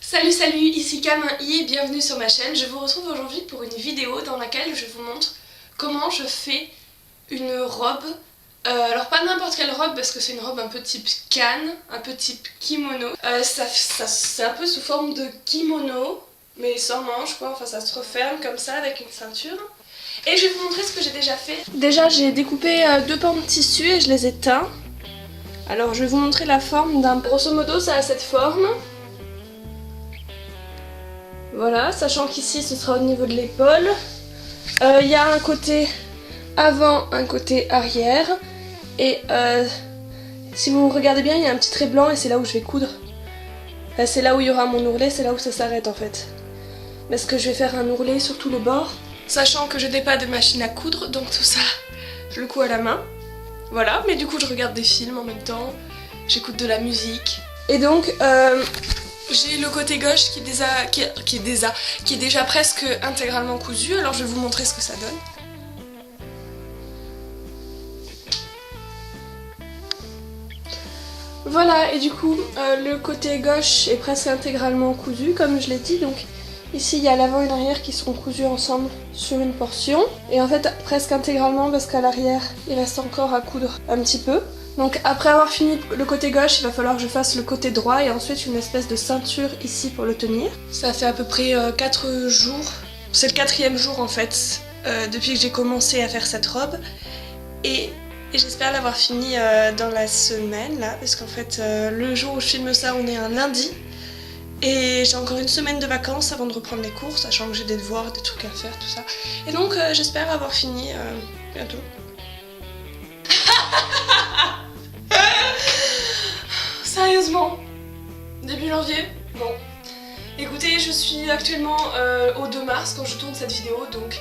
Salut, ici Camille, bienvenue sur ma chaîne. Je vous retrouve aujourd'hui pour une vidéo dans laquelle je vous montre comment je fais une robe. Alors pas n'importe quelle robe parce que c'est une robe un peu type canne, un peu type kimono. C'est un peu sous forme de kimono, mais sans manches quoi, enfin ça se referme comme ça avec une ceinture. Et je vais vous montrer ce que j'ai déjà fait. Déjà j'ai découpé deux pans de tissu et je les ai teints. Alors je vais vous montrer la forme d'un... Grosso modo ça a cette forme. Voilà, sachant qu'ici ce sera au niveau de l'épaule. Il y a un côté avant, un côté arrière. Et si vous regardez bien, il y a un petit trait blanc et c'est là où je vais coudre. C'est là où il y aura mon ourlet, c'est là où ça s'arrête en fait. Parce que je vais faire un ourlet sur tout le bord. Sachant que je n'ai pas de machine à coudre, donc tout ça, je le couds à la main. Voilà, mais du coup je regarde des films en même temps. J'écoute de la musique. Et donc... j'ai le côté gauche qui est déjà presque intégralement cousu, alors je vais vous montrer ce que ça donne. Voilà, et du coup, le côté gauche est presque intégralement cousu, comme je l'ai dit, donc ici il y a l'avant et l'arrière qui seront cousus ensemble sur une portion, et en fait presque intégralement parce qu'à l'arrière il reste encore à coudre un petit peu. Donc après avoir fini le côté gauche, il va falloir que je fasse le côté droit et ensuite une espèce de ceinture ici pour le tenir. Ça fait à peu près 4 jours, c'est le 4e jour en fait, depuis que j'ai commencé à faire cette robe. Et j'espère l'avoir fini dans la semaine là, parce qu'en fait le jour où je filme ça on est un lundi. Et j'ai encore une semaine de vacances avant de reprendre les cours, sachant que j'ai des devoirs, des trucs à faire, tout ça. Et donc j'espère avoir fini bientôt. Sérieusement, début janvier. Bon, écoutez, je suis actuellement au 2 mars quand je tourne cette vidéo, donc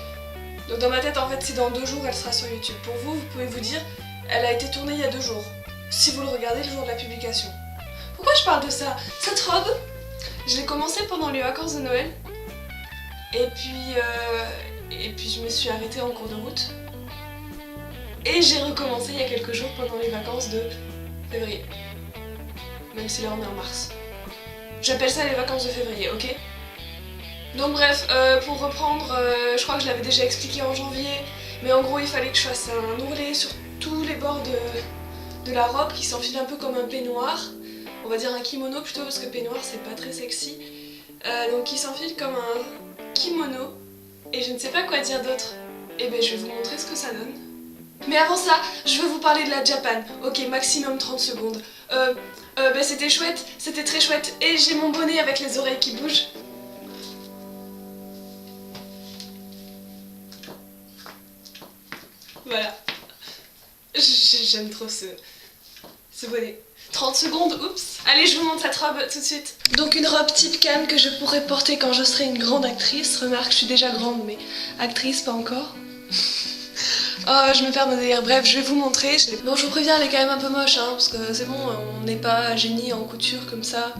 dans ma tête en fait c'est dans 2 jours elle sera sur YouTube. Pour vous, vous pouvez vous dire, elle a été tournée il y a 2 jours, si vous le regardez le jour de la publication. Pourquoi je parle de ça? Cette robe, je l'ai commencée pendant les vacances de Noël, et puis je me suis arrêtée en cours de route, et j'ai recommencé il y a quelques jours pendant les vacances de février. Même si là on est en mars. J'appelle ça les vacances de février, ok? Donc bref, pour reprendre, je crois que je l'avais déjà expliqué en janvier, mais en gros il fallait que je fasse un ourlet sur tous les bords de la robe qui s'enfile un peu comme un peignoir. On va dire un kimono plutôt parce que peignoir c'est pas très sexy. Donc qui s'enfile comme un kimono. Et je ne sais pas quoi dire d'autre. Et ben je vais vous montrer ce que ça donne. Mais avant ça, je veux vous parler de la Japan. Ok, maximum 30 secondes. Bah c'était chouette, c'était très chouette. Et j'ai mon bonnet avec les oreilles qui bougent. Voilà. J'aime trop ce bonnet. 30 secondes, oups. Allez, je vous montre cette robe tout de suite. Donc une robe type canne que je pourrais porter quand je serai une grande actrice. Remarque, je suis déjà grande, mais actrice pas encore. Oh, je me perds de délire. Bref, je vais vous montrer. Bon, je vous préviens, elle est quand même un peu moche, hein, parce que c'est bon, on n'est pas génie en couture comme ça.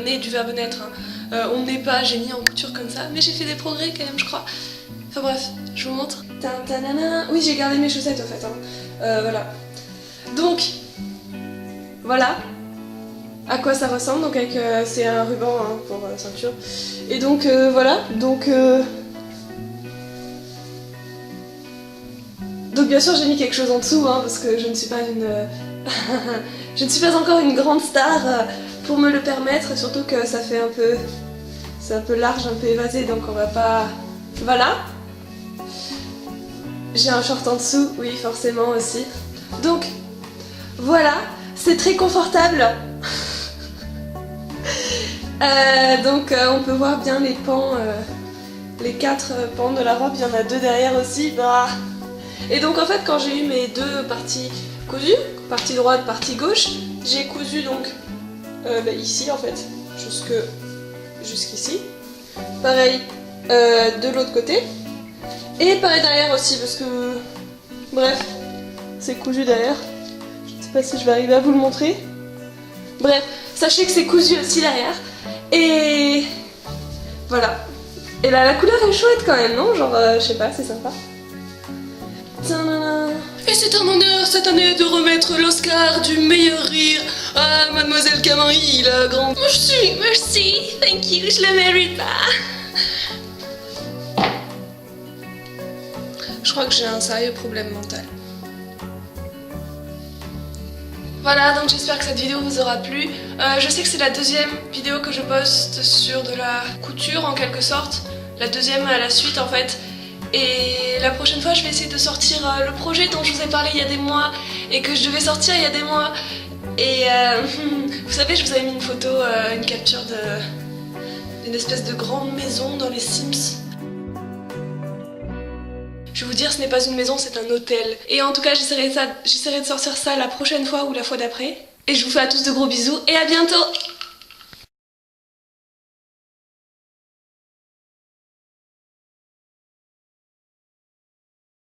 Né du verbe naître, hein. On n'est pas génie en couture comme ça, mais j'ai fait des progrès quand même, je crois. Enfin bref, je vous montre. Oui, j'ai gardé mes chaussettes en fait. Hein. Voilà. Donc, voilà à quoi ça ressemble. Donc avec, c'est un ruban hein, pour ceinture. Et donc voilà. Donc bien sûr j'ai mis quelque chose en dessous hein, parce que je ne suis pas une... je ne suis pas encore une grande star pour me le permettre, surtout que ça fait un peu... c'est un peu large, un peu évasé, donc on va pas... Voilà. J'ai un short en dessous, oui forcément aussi. Donc voilà, c'est très confortable. Donc on peut voir bien les pans, les 4 pans de la robe, il y en a 2 derrière aussi. Bah. Et donc en fait quand j'ai eu mes 2 parties cousues, partie droite, partie gauche, j'ai cousu donc ici en fait, jusqu'ici. Pareil de l'autre côté. Et pareil derrière aussi parce que... Bref, c'est cousu derrière. Je ne sais pas si je vais arriver à vous le montrer. Bref, sachez que c'est cousu aussi derrière. Et... voilà. Et là la couleur est chouette quand même, non? Genre, je sais pas, c'est sympa. Et c'est un honneur cette année de remettre l'Oscar du meilleur rire à Mademoiselle Camari, la grande... Merci, thank you, je le mérite pas. Je crois que j'ai un sérieux problème mental. Voilà, donc j'espère que cette vidéo vous aura plu. Je sais que c'est la deuxième vidéo que je poste sur de la couture en quelque sorte. La deuxième à la suite en fait. Et la prochaine fois je vais essayer de sortir le projet dont je vous ai parlé il y a des mois et que je devais sortir il y a des mois. Et vous savez, je vous avais mis une photo, une capture d'une espèce de grande maison dans les Sims. Je vais vous dire, ce n'est pas une maison, c'est un hôtel. Et en tout cas, j'essaierai de sortir ça la prochaine fois ou la fois d'après. Et je vous fais à tous de gros bisous et à bientôt!